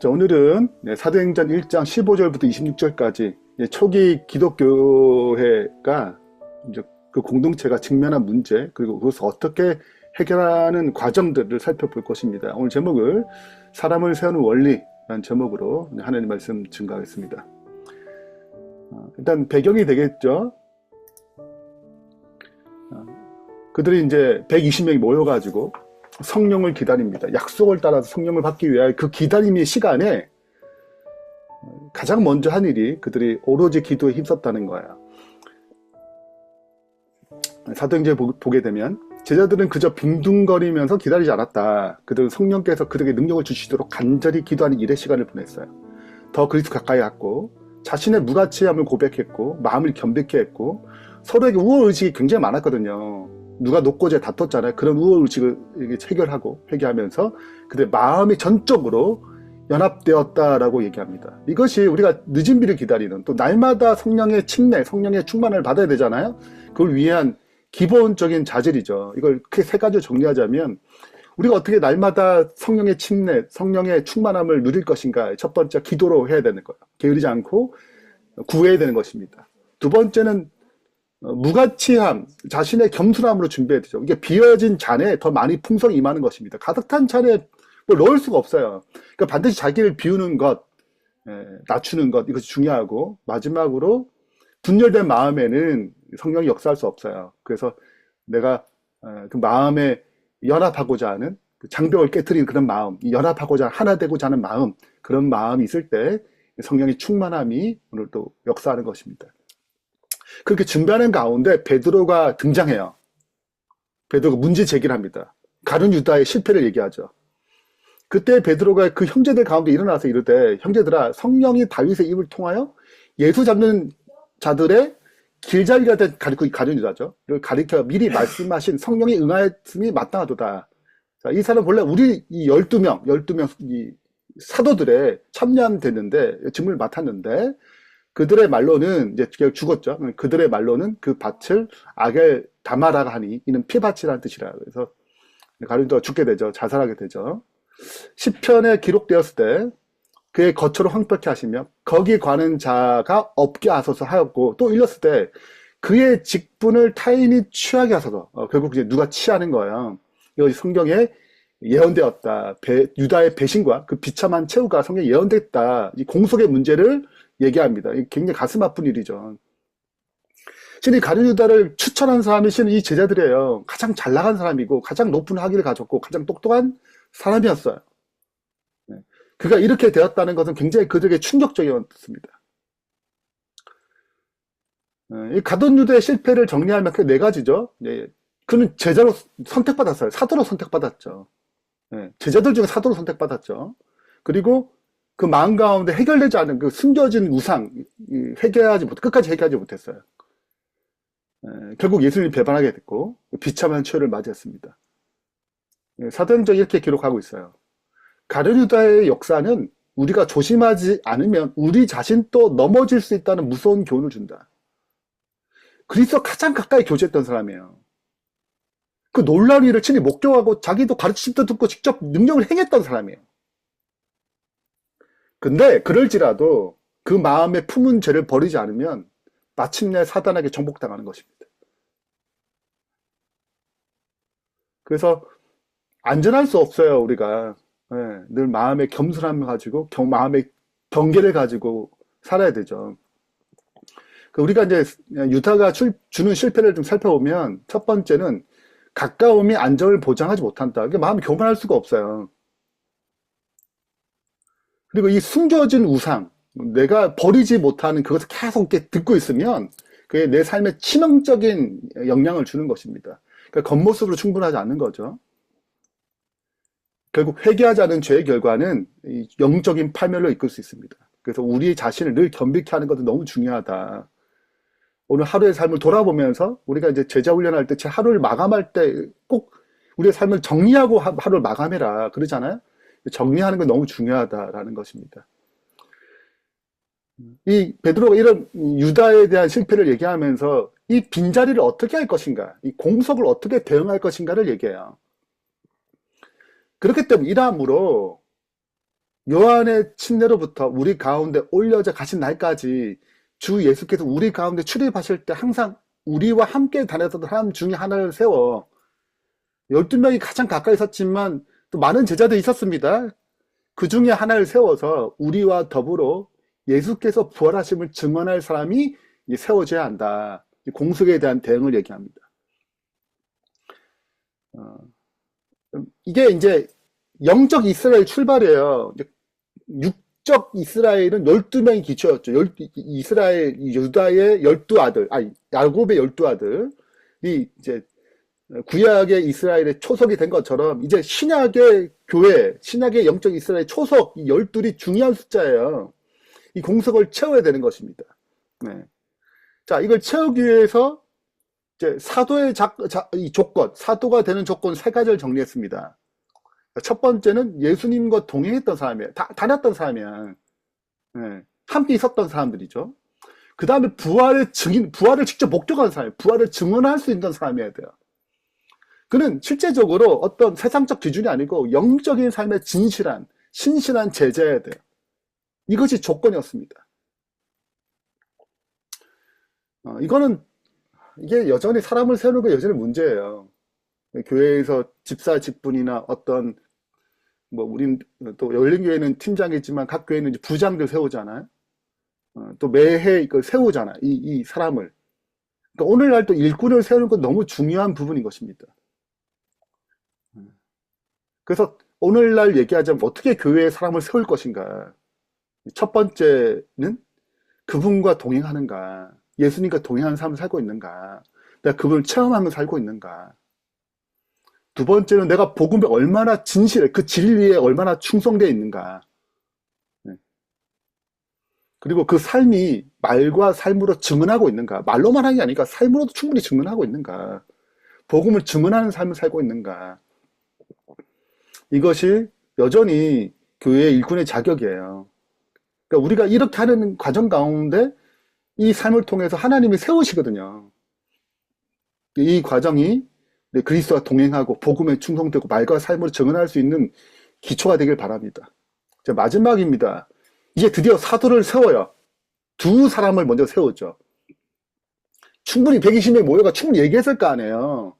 자, 오늘은 사도행전 1장 15절부터 26절까지 초기 기독교회가 이제 그 공동체가 직면한 문제, 그리고 그것을 어떻게 해결하는 과정들을 살펴볼 것입니다. 오늘 제목을 사람을 세우는 원리라는 제목으로 하나님 말씀 증거하겠습니다. 일단 배경이 되겠죠. 그들이 이제 120명이 모여가지고 성령을 기다립니다. 약속을 따라서 성령을 받기 위하여 그 기다림의 시간에 가장 먼저 한 일이 그들이 오로지 기도에 힘썼다는 거예요. 사도행전에 보게 되면 제자들은 그저 빈둥거리면서 기다리지 않았다. 그들은 성령께서 그들에게 능력을 주시도록 간절히 기도하는 일의 시간을 보냈어요. 더 그리스도 가까이 갔고 자신의 무가치함을 고백했고 마음을 겸비케 했고 서로에게 우월의식이 굉장히 많았거든요. 누가 높고제 다퉜잖아요. 그런 우월의식을 해결하고 회개하면서 그들의 마음이 전적으로 연합되었다라고 얘기합니다. 이것이 우리가 늦은 비를 기다리는, 또 날마다 성령의 침례, 성령의 충만을 받아야 되잖아요. 그걸 위한 기본적인 자질이죠. 이걸 크게 세 가지로 정리하자면 우리가 어떻게 날마다 성령의 침례, 성령의 충만함을 누릴 것인가. 첫 번째, 기도로 해야 되는 거예요. 게으르지 않고 구해야 되는 것입니다. 두 번째는 무가치함, 자신의 겸손함으로 준비해야 되죠. 이게 비어진 잔에 더 많이 풍성이 임하는 것입니다. 가득 탄 잔에 뭘 넣을 수가 없어요. 그러니까 반드시 자기를 비우는 것, 낮추는 것, 이것이 중요하고, 마지막으로 분열된 마음에는 성령이 역사할 수 없어요. 그래서 내가 그 마음에 연합하고자 하는, 그 장벽을 깨트리는 그런 마음, 연합하고자 하나 되고자 하는 마음, 그런 마음이 있을 때 성령의 충만함이 오늘 또 역사하는 것입니다. 그렇게 준비하는 가운데 베드로가 등장해요. 베드로가 문제 제기를 합니다. 가룟 유다의 실패를 얘기하죠. 그때 베드로가 그 형제들 가운데 일어나서 이르되, 형제들아, 성령이 다윗의 입을 통하여 예수 잡는 자들의 길잡이가 된 가룟 유다죠. 이걸 가리켜 미리 말씀하신 성령이 응하였음이 마땅하도다. 자, 이 사람 본래 우리 이 12명 이 사도들의 참여됐는데, 직무를 맡았는데, 그들의 말로는 이제 죽었죠. 그들의 말로는 그 밭을 아겔 다마라가 하니 이는 피밭이라는 뜻이라. 그래서 가룟 유다가 죽게 되죠. 자살하게 되죠. 시편에 기록되었을 때 그의 거처를 황폐케 하시며 거기 관한 자가 없게 하소서 하였고, 또 일렀을 때 그의 직분을 타인이 취하게 하소서. 결국 이제 누가 취하는 거예요. 이것이 성경에 예언되었다. 유다의 배신과 그 비참한 최후가 성경에 예언됐다. 이 공속의 문제를 얘기합니다. 굉장히 가슴 아픈 일이죠. 신이 가룟 유다를 추천한 사람이 신은 이 제자들이에요. 가장 잘 나간 사람이고 가장 높은 학위를 가졌고 가장 똑똑한 사람이었어요. 그가 이렇게 되었다는 것은 굉장히 그들에게 충격적이었습니다. 이 가룟 유다의 실패를 정리하면 그 네 가지죠. 그는 제자로 선택받았어요. 사도로 선택받았죠. 제자들 중에 사도로 선택받았죠. 그리고 그 마음 가운데 해결되지 않은 그 숨겨진 우상, 끝까지 해결하지 못했어요. 결국 예수님이 배반하게 됐고 비참한 최후를 맞이했습니다. 사도행전이 이렇게 기록하고 있어요. 가룟 유다의 역사는 우리가 조심하지 않으면 우리 자신도 넘어질 수 있다는 무서운 교훈을 준다. 그리스도와 가장 가까이 교제했던 사람이에요. 그 놀라운 일을 친히 목격하고 자기도 가르침도 듣고 직접 능력을 행했던 사람이에요. 근데 그럴지라도 그 마음에 품은 죄를 버리지 않으면 마침내 사단에게 정복당하는 것입니다. 그래서 안전할 수 없어요. 우리가 늘 마음의 겸손함을 가지고 마음의 경계를 가지고 살아야 되죠. 우리가 이제 유다가 주는 실패를 좀 살펴보면 첫 번째는 가까움이 안전을 보장하지 못한다. 그러니까 마음이 교만할 수가 없어요. 그리고 이 숨겨진 우상, 내가 버리지 못하는 그것을 계속 이렇게 듣고 있으면 그게 내 삶에 치명적인 영향을 주는 것입니다. 그러니까 겉모습으로 충분하지 않는 거죠. 결국 회개하지 않은 죄의 결과는 영적인 파멸로 이끌 수 있습니다. 그래서 우리 자신을 늘 겸비케 하는 것도 너무 중요하다. 오늘 하루의 삶을 돌아보면서 우리가 이제 제자 훈련할 때 제 하루를 마감할 때 꼭 우리의 삶을 정리하고 하루를 마감해라 그러잖아요. 정리하는 건 너무 중요하다라는 것입니다. 이 베드로가 이런 유다에 대한 실패를 얘기하면서 이 빈자리를 어떻게 할 것인가, 이 공석을 어떻게 대응할 것인가를 얘기해요. 그렇기 때문에 이러므로 요한의 침례로부터 우리 가운데 올려져 가신 날까지 주 예수께서 우리 가운데 출입하실 때 항상 우리와 함께 다녔던 사람 중에 하나를 세워 12명이 가장 가까이 있었지만 또 많은 제자들이 있었습니다. 그 중에 하나를 세워서 우리와 더불어 예수께서 부활하심을 증언할 사람이 세워져야 한다. 공석에 대한 대응을 얘기합니다. 이게 이제 영적 이스라엘 출발이에요. 육적 이스라엘은 12명이 기초였죠. 이스라엘, 유다의 12아들, 야곱의 12아들이 이제 구약의 이스라엘의 초석이 된 것처럼 이제 신약의 교회, 신약의 영적 이스라엘 초석, 이 12이 중요한 숫자예요. 이 공석을 채워야 되는 것입니다. 네. 자, 이걸 채우기 위해서 이제 사도의 이 조건, 사도가 되는 조건 세 가지를 정리했습니다. 첫 번째는 예수님과 동행했던 사람이에요. 다녔던 사람이야. 네. 함께 있었던 사람들이죠. 그 다음에 부활을 직접 목격한 사람이에요. 부활을 증언할 수 있는 사람이어야 돼요. 그는 실제적으로 어떤 세상적 기준이 아니고 영적인 삶의 진실한, 신실한 제자여야 돼요. 이것이 조건이었습니다. 이게 여전히 사람을 세우는 게 여전히 문제예요. 교회에서 집사, 직분이나 어떤, 우린 또 열린교회는 팀장이지만 각 교회는 이제 부장들 세우잖아요. 또 매해 이걸 세우잖아요. 이 사람을. 그러니까 오늘날 또 일꾼을 세우는 건 너무 중요한 부분인 것입니다. 그래서 오늘날 얘기하자면 어떻게 교회에 사람을 세울 것인가. 첫 번째는 그분과 동행하는가. 예수님과 동행하는 삶을 살고 있는가. 내가 그분을 체험하면서 살고 있는가. 두 번째는 내가 복음에 얼마나 진실해, 그 진리에 얼마나 충성되어 있는가. 그리고 그 삶이 말과 삶으로 증언하고 있는가. 말로만 하는 게 아니라 삶으로도 충분히 증언하고 있는가. 복음을 증언하는 삶을 살고 있는가. 이것이 여전히 교회의 일꾼의 자격이에요. 그러니까 우리가 이렇게 하는 과정 가운데 이 삶을 통해서 하나님이 세우시거든요. 이 과정이 그리스도와 동행하고 복음에 충성되고 말과 삶으로 증언할 수 있는 기초가 되길 바랍니다. 자, 마지막입니다. 이제 드디어 사도를 세워요. 두 사람을 먼저 세우죠. 충분히 120명 모여가 충분히 얘기했을 거 아니에요.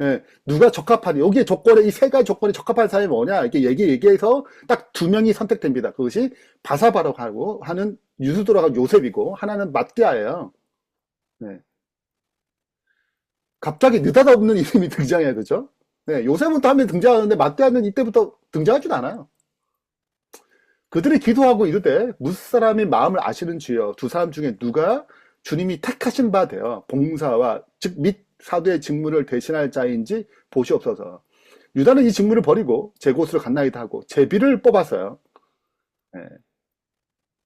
예, 누가 적합하니, 여기에 조건에, 이 세 가지 조건이 적합한 사람이 뭐냐, 이렇게 얘기해서 딱 두 명이 선택됩니다. 그것이 바사바라고 하는 유수도라가 요셉이고, 하나는 matthe아예요. 네. 갑자기 느닷없는 이름이 등장해야 되죠. 네, 요셉은 다음에 등장하는데, matthe아는 이때부터 등장하지도 않아요. 그들이 기도하고 이르되, 무사람의 마음을 아시는 주여, 두 사람 중에 누가 주님이 택하신 바 되어 봉사와, 즉, 및 사도의 직무를 대신할 자인지 보시옵소서. 유다는 이 직무를 버리고 제 곳으로 갔나이다 하고 제비를 뽑았어요. 네.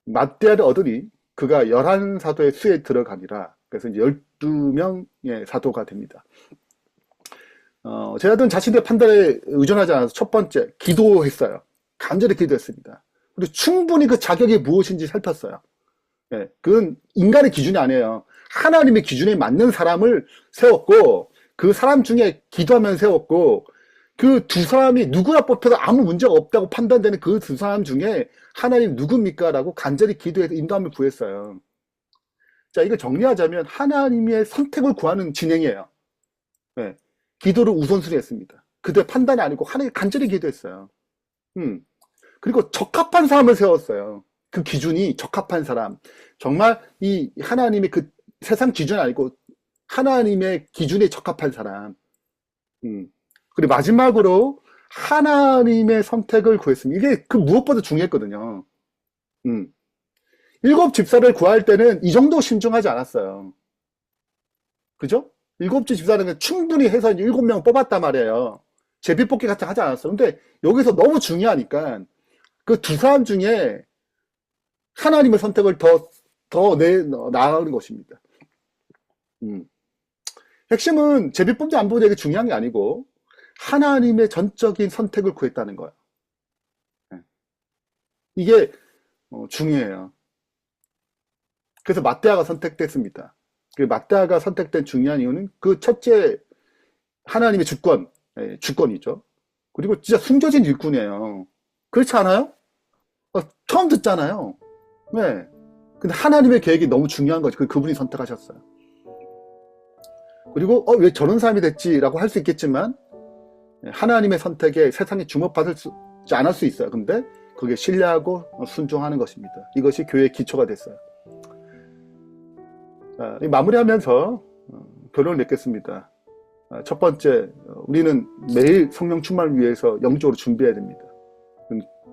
matthe아를 얻으니 그가 11사도의 수에 들어가니라. 그래서 이제 12명의 사도가 됩니다. 제자들은 자신의 판단에 의존하지 않아서 첫 번째, 기도했어요. 간절히 기도했습니다. 그리고 충분히 그 자격이 무엇인지 살폈어요. 네. 그건 인간의 기준이 아니에요. 하나님의 기준에 맞는 사람을 세웠고, 그 사람 중에 기도하면 세웠고, 그 두 사람이 누구나 뽑혀도 아무 문제가 없다고 판단되는 그 두 사람 중에 하나님 누굽니까? 라고 간절히 기도해서 인도함을 구했어요. 자, 이거 정리하자면 하나님의 선택을 구하는 진행이에요. 네. 기도를 우선순위 했습니다. 그들의 판단이 아니고 하나님 간절히 기도했어요. 그리고 적합한 사람을 세웠어요. 그 기준이 적합한 사람. 정말 이 하나님의 그 세상 기준이 아니고 하나님의 기준에 적합한 사람. 그리고 마지막으로 하나님의 선택을 구했습니다. 이게 그 무엇보다 중요했거든요. 7 집사를 구할 때는 이 정도 신중하지 않았어요. 그죠? 7 집사는 충분히 해서 7명 뽑았단 말이에요. 제비뽑기 같은 거 하지 않았어요. 근데 여기서 너무 중요하니까 그 두 사람 중에 하나님의 선택을 더 나아가는 것입니다. 핵심은 제비 뽑지 안 뽑지 이게 중요한 게 아니고 하나님의 전적인 선택을 구했다는 거예요. 이게 중요해요. 그래서 matthe아가 선택됐습니다. matthe아가 선택된 중요한 이유는 그 첫째 하나님의 주권이죠. 그리고 진짜 숨겨진 일꾼이에요. 그렇지 않아요? 처음 듣잖아요. 네. 근데 하나님의 계획이 너무 중요한 거지. 그분이 선택하셨어요. 그리고 왜 저런 사람이 됐지라고 할 수 있겠지만 하나님의 선택에 세상이 주목받지 않을 수 있어요. 근데 그게 신뢰하고 순종하는 것입니다. 이것이 교회의 기초가 됐어요. 자, 마무리하면서 결론을 맺겠습니다. 첫 번째, 우리는 매일 성령 충만을 위해서 영적으로 준비해야 됩니다.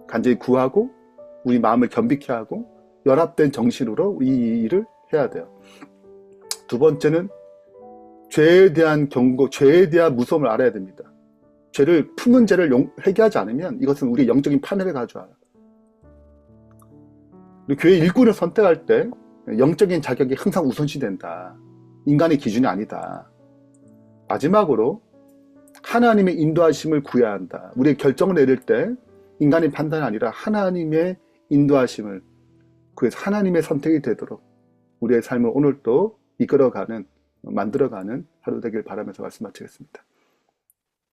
간절히 구하고 우리 마음을 겸비케 하고 연합된 정신으로 이 일을 해야 돼요. 두 번째는 죄에 대한 경고, 죄에 대한 무서움을 알아야 됩니다. 죄를 품은 죄를 회개하지 않으면 이것은 우리의 영적인 파멸을 가져와요. 교회 일꾼을 선택할 때 영적인 자격이 항상 우선시 된다. 인간의 기준이 아니다. 마지막으로 하나님의 인도하심을 구해야 한다. 우리의 결정을 내릴 때 인간의 판단이 아니라 하나님의 인도하심을 구해서 하나님의 선택이 되도록 우리의 삶을 오늘도 이끌어가는, 만들어가는 하루 되길 바라면서 말씀 마치겠습니다.